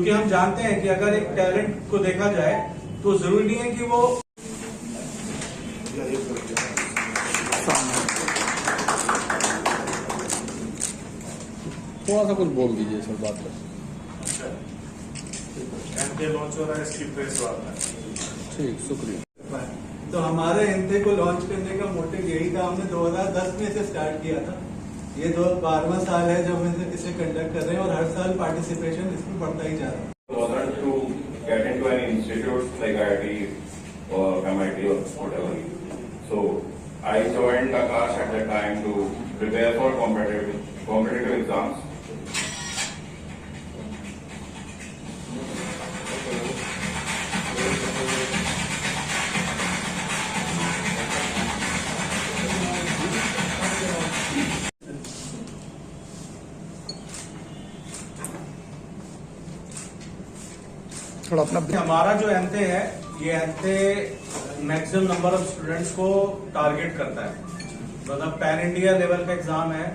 क्योंकि हम जानते हैं कि अगर एक टैलेंट को देखा जाए तो जरूरी नहीं है कि वो थोड़ा सा कुछ बोल दीजिए सर बात कर। अच्छा, एनथे लॉन्च हो रहा है, इसकी प्रेस वार्ता है। ठीक, शुक्रिया। तो हमारे एनथे को लॉन्च करने का मोटिव यही था, हमने 2010 में इसे स्टार्ट किया था। ये 12वां साल है जब हम इसे कंडक्ट कर रहे हैं और हर साल पार्टिसिपेशन इसमें बढ़ता ही जा रहा है। To get into any institutes like IIT or MIT or whatever. So I joined Akash at that time to prepare for competitive exams. थोड़ा अपना हमारा जो एनथे है, ये एनथे मैक्सिमम नंबर ऑफ स्टूडेंट्स को टारगेट करता है। मतलब पैन इंडिया लेवल का एग्जाम है,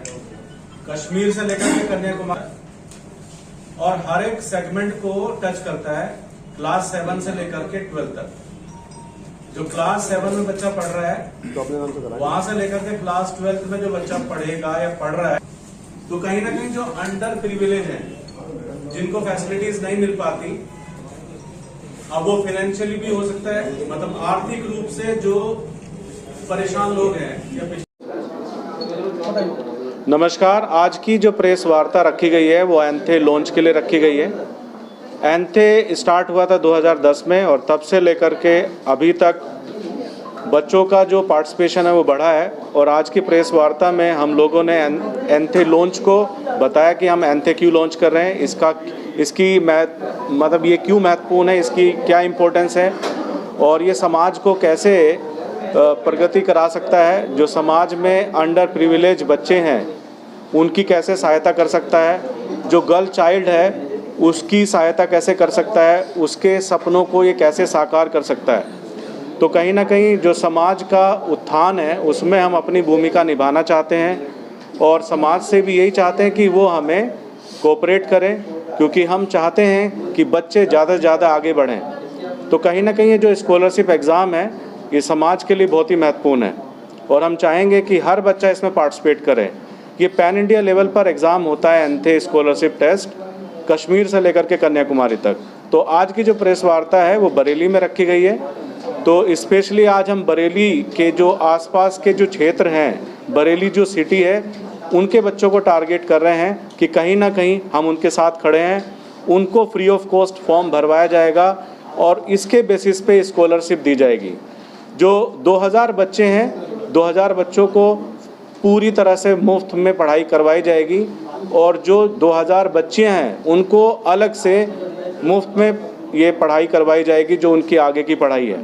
कश्मीर से लेकर के कन्याकुमारी, और हर एक सेगमेंट को टच करता है, क्लास 7 से लेकर के 12 तक। जो क्लास 7 में बच्चा पढ़ रहा है वहां से लेकर के क्लास 12 में जो बच्चा पढ़ेगा या पढ़ रहा है, तो कहीं ना कहीं जो अंडर प्रिविलेज है, जिनको फैसिलिटीज नहीं मिल पाती, अब वो फाइनेंशियली भी हो सकता है, मतलब आर्थिक रूप से जो परेशान लोग हैं या नमस्कार। आज की जो प्रेस वार्ता रखी गई है वो एनथे लॉन्च के लिए रखी गई है। एनथे स्टार्ट हुआ था 2010 में और तब से लेकर के अभी तक बच्चों का जो पार्टिसिपेशन है वो बढ़ा है। और आज की प्रेस वार्ता में हम लोगों ने एनथे लॉन्च को बताया कि हम एनथे क्यों लॉन्च कर रहे हैं, इसकी मतलब ये क्यों महत्वपूर्ण है, इसकी क्या इम्पोर्टेंस है और ये समाज को कैसे प्रगति करा सकता है, जो समाज में अंडर प्रिविलेज बच्चे हैं उनकी कैसे सहायता कर सकता है, जो गर्ल चाइल्ड है उसकी सहायता कैसे कर सकता है, उसके सपनों को ये कैसे साकार कर सकता है। तो कहीं ना कहीं जो समाज का उत्थान है उसमें हम अपनी भूमिका निभाना चाहते हैं और समाज से भी यही चाहते हैं कि वो हमें कोऑपरेट करें, क्योंकि हम चाहते हैं कि बच्चे ज़्यादा से ज़्यादा आगे बढ़ें। तो कहीं ना कहीं ये जो स्कॉलरशिप एग्ज़ाम है ये समाज के लिए बहुत ही महत्वपूर्ण है और हम चाहेंगे कि हर बच्चा इसमें पार्टिसिपेट करे। ये पैन इंडिया लेवल पर एग्ज़ाम होता है एनथे स्कॉलरशिप टेस्ट, कश्मीर से लेकर के कन्याकुमारी तक। तो आज की जो प्रेस वार्ता है वो बरेली में रखी गई है। तो स्पेशली आज हम बरेली के जो आसपास के जो क्षेत्र हैं, बरेली जो सिटी है, उनके बच्चों को टारगेट कर रहे हैं कि कहीं ना कहीं हम उनके साथ खड़े हैं। उनको फ्री ऑफ कॉस्ट फॉर्म भरवाया जाएगा और इसके बेसिस पे स्कॉलरशिप दी जाएगी। जो 2000 बच्चे हैं, 2000 बच्चों को पूरी तरह से मुफ्त में पढ़ाई करवाई जाएगी और जो 2000 बच्चे हैं उनको अलग से मुफ्त में ये पढ़ाई करवाई जाएगी जो उनकी आगे की पढ़ाई है।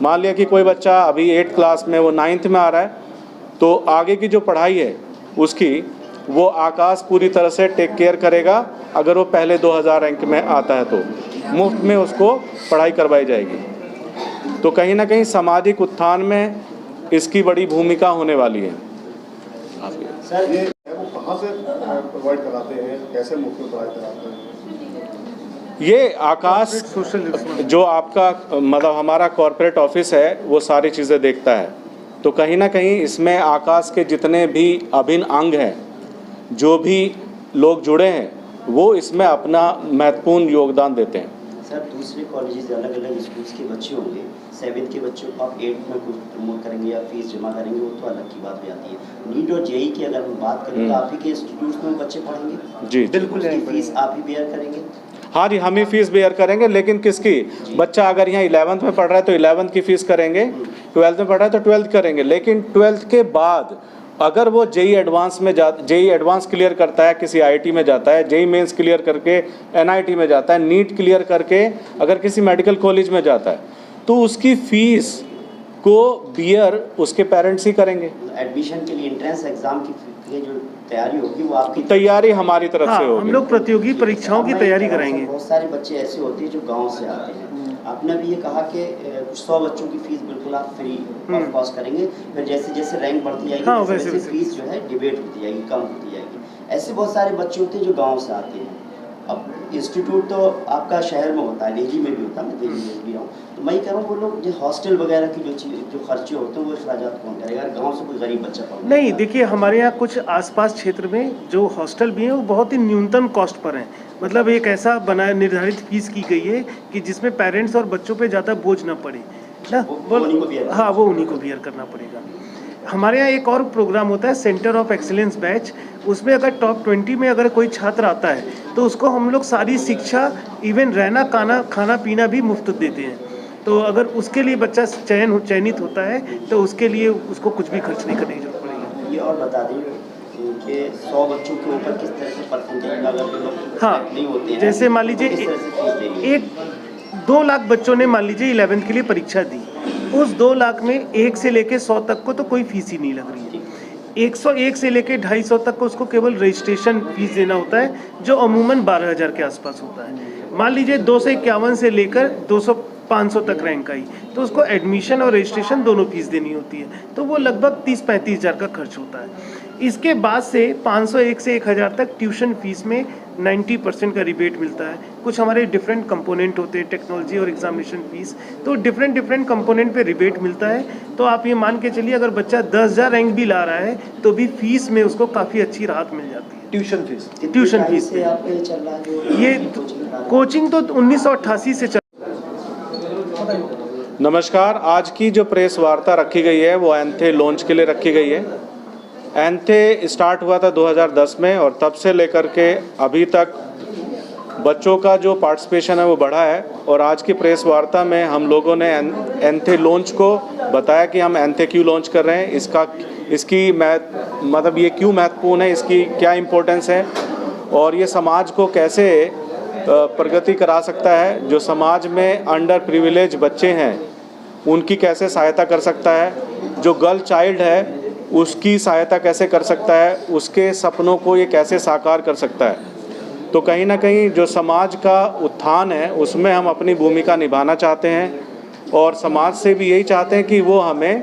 मान लिया कि कोई बच्चा अभी 8th क्लास में, वो 9th में आ रहा है, तो आगे की जो पढ़ाई है उसकी वो आकाश पूरी तरह से टेक केयर करेगा। अगर वो पहले 2000 रैंक में आता है तो मुफ्त में उसको पढ़ाई करवाई जाएगी। तो कहीं ना कहीं सामाजिक उत्थान में इसकी बड़ी भूमिका होने वाली है। सर ये वो कहाँ से प्रोवाइड कराते हैं, कैसे मुफ्त में पढ़ाई कराते हैं? ये आकाश जो आपका मतलब हमारा कॉर्पोरेट ऑफिस है वो सारी चीज़ें देखता है। तो कहीं ना कहीं इसमें आकाश के जितने भी अभिन्न अंग हैं, जो भी लोग जुड़े हैं, वो इसमें अपना महत्वपूर्ण योगदान देते हैं। सर दूसरे कॉलेजेस अलग अलग स्कूल्स के बच्चे होंगे, 7th के बच्चों को आप 8th में कुछ प्रमोट करेंगे या फीस जमा करेंगे, वो तो अलग की बात भी आती है। नीट और जेईई की अगर हम बात करें तो आप ही के इंस्टीट्यूट में बच्चे पढ़ेंगे? जी बिल्कुल। फीस आप ही बेयर करेंगे? हाँ जी, हम ही फीस बेयर करेंगे, लेकिन किसकी? बच्चा अगर यहाँ 11th में पढ़ रहा है तो 11th की फ़ीस करेंगे, 12th में पढ़ रहा है तो 12th करेंगे। लेकिन 12th के बाद अगर वो जेईई एडवांस क्लियर करता है, किसी आईआईटी में जाता है, जेईई मेंस क्लियर करके एनआईटी में जाता है, नीट क्लियर करके अगर किसी मेडिकल कॉलेज में जाता है, तो उसकी फ़ीस को बियर उसके पेरेंट्स ही करेंगे। एडमिशन के लिए एंट्रेंस एग्जाम की जो तैयारी होगी वो आपकी तैयारी हमारी तरफ से होगी। हम लोग प्रतियोगी परीक्षाओं की तैयारी कराएंगे। बहुत सारे बच्चे ऐसे होते हैं जो गांव से आते हैं। आपने भी ये कहा कि कुछ 100 बच्चों की फीस बिल्कुल आप फ्री ऑफ कॉस्ट करेंगे, फिर जैसे जैसे रैंक बढ़ती जाएगी वैसे फीस जो है डिबेट होती जाएगी, कम होती जाएगी। ऐसे बहुत सारे बच्चे होते हैं जो गाँव से आते हैं। अब इंस्टीट्यूट तो आपका शहर में होता है, दिल्ली में भी होता है, मैं दिल्ली में भी रहा हूँ, तो मैं ये कह रहा हूँ वो लोग जो हॉस्टल वगैरह की जो खर्चे होते हैं वो अखराजात कौन करेगा? गाँव से कोई गरीब बच्चा पढ़ नहीं, देखिए हमारे यहाँ कुछ आसपास क्षेत्र में जो हॉस्टल भी हैं वो बहुत ही न्यूनतम कॉस्ट पर हैं। मतलब एक ऐसा बना निर्धारित फीस की गई है कि जिसमें पेरेंट्स और बच्चों पे ज़्यादा बोझ ना पड़े ना, वो उन्हीं को बियर करना। हाँ, वो उन्हीं को बियर करना पड़ेगा। हमारे यहाँ एक और प्रोग्राम होता है सेंटर ऑफ एक्सीलेंस बैच, उसमें अगर टॉप 20 में अगर कोई छात्र आता है तो उसको हम लोग सारी शिक्षा, इवन रहना खाना पीना भी मुफ्त देते हैं। तो अगर उसके लिए बच्चा चयनित होता है तो उसके लिए उसको कुछ भी खर्च नहीं करने की जरूरत पड़ेगी। ये और बता दें कि 100 बच्चों के ऊपर किस तरह से परसेंटेज अगर लोग हाँ, नहीं होते हैं, जैसे मान लीजिए तो किस तरह से फीस देंगे? 2 लाख बच्चों ने मान लीजिए 11th के लिए परीक्षा दी, उस 2 लाख में 1 से लेके 100 तक को तो कोई फीस ही नहीं लग रही है। 101 से लेके 250 तक को उसको केवल रजिस्ट्रेशन फीस देना होता है, जो अमूमन 12,000 के आसपास होता है। मान लीजिए 251 से लेकर 500 तक रैंक आई तो उसको एडमिशन और रजिस्ट्रेशन दोनों फीस देनी होती है, तो वो लगभग 30-35 हज़ार का खर्च होता है। इसके बाद से 501 से 1,000 तक ट्यूशन फीस में 90% का रिबेट मिलता है। कुछ हमारे डिफरेंट कंपोनेंट होते हैं, टेक्नोलॉजी और एग्जामिनेशन फीस, तो डिफरेंट कंपोनेंट पे रिबेट मिलता है। तो आप ये मान के चलिए अगर बच्चा 10,000 रैंक भी ला रहा है तो भी फीस में उसको काफ़ी अच्छी राहत मिल जाती है। ट्यूशन फीस ट्यूशन फीस से आपका ये चल रहा है जो ये कोचिंग तो 1988 से नमस्कार, आज की जो प्रेस वार्ता रखी गई है वो एंथे लॉन्च के लिए रखी गई है। एंथे स्टार्ट हुआ था 2010 में और तब से लेकर के अभी तक बच्चों का जो पार्टिसिपेशन है वो बढ़ा है। और आज की प्रेस वार्ता में हम लोगों ने एंथे लॉन्च को बताया कि हम एंथे क्यों लॉन्च कर रहे हैं, इसकी मतलब ये क्यों महत्वपूर्ण है, इसकी क्या इम्पोर्टेंस है और ये समाज को कैसे प्रगति करा सकता है, जो समाज में अंडर प्रिविलेज बच्चे हैं उनकी कैसे सहायता कर सकता है, जो गर्ल चाइल्ड है उसकी सहायता कैसे कर सकता है, उसके सपनों को ये कैसे साकार कर सकता है। तो कहीं ना कहीं जो समाज का उत्थान है उसमें हम अपनी भूमिका निभाना चाहते हैं और समाज से भी यही चाहते हैं कि वो हमें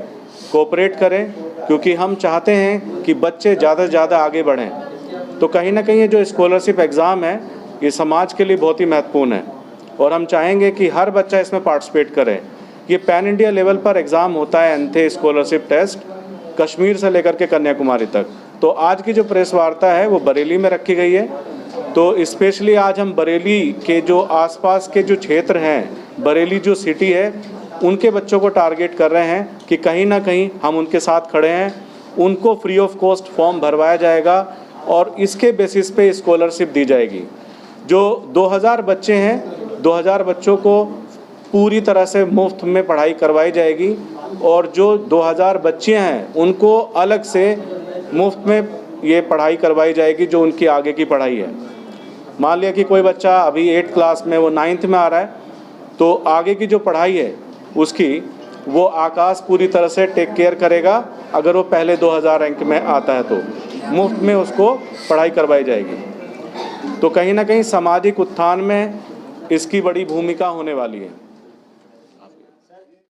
कोऑपरेट करें, क्योंकि हम चाहते हैं कि बच्चे ज़्यादा से ज़्यादा आगे बढ़ें। तो कहीं ना कहीं ये जो स्कॉलरशिप एग्ज़ाम है ये समाज के लिए बहुत ही महत्वपूर्ण है और हम चाहेंगे कि हर बच्चा इसमें पार्टिसिपेट करे। ये पैन इंडिया लेवल पर एग्ज़ाम होता है एंथे स्कॉलरशिप टेस्ट, कश्मीर से लेकर के कन्याकुमारी तक। तो आज की जो प्रेस वार्ता है वो बरेली में रखी गई है। तो स्पेशली आज हम बरेली के जो आसपास के जो क्षेत्र हैं, बरेली जो सिटी है, उनके बच्चों को टारगेट कर रहे हैं कि कहीं ना कहीं हम उनके साथ खड़े हैं। उनको फ्री ऑफ कॉस्ट फॉर्म भरवाया जाएगा और इसके बेसिस पे स्कॉलरशिप दी जाएगी। जो 2000 बच्चे हैं, 2000 बच्चों को पूरी तरह से मुफ्त में पढ़ाई करवाई जाएगी और जो 2000 बच्चे हैं उनको अलग से मुफ्त में ये पढ़ाई करवाई जाएगी जो उनकी आगे की पढ़ाई है। मान लिया कि कोई बच्चा अभी 8th क्लास में, वो 9th में आ रहा है, तो आगे की जो पढ़ाई है उसकी वो आकाश पूरी तरह से टेक केयर करेगा। अगर वो पहले 2000 रैंक में आता है तो मुफ्त में उसको पढ़ाई करवाई जाएगी। तो कहीं ना कहीं सामाजिक उत्थान में इसकी बड़ी भूमिका होने वाली है।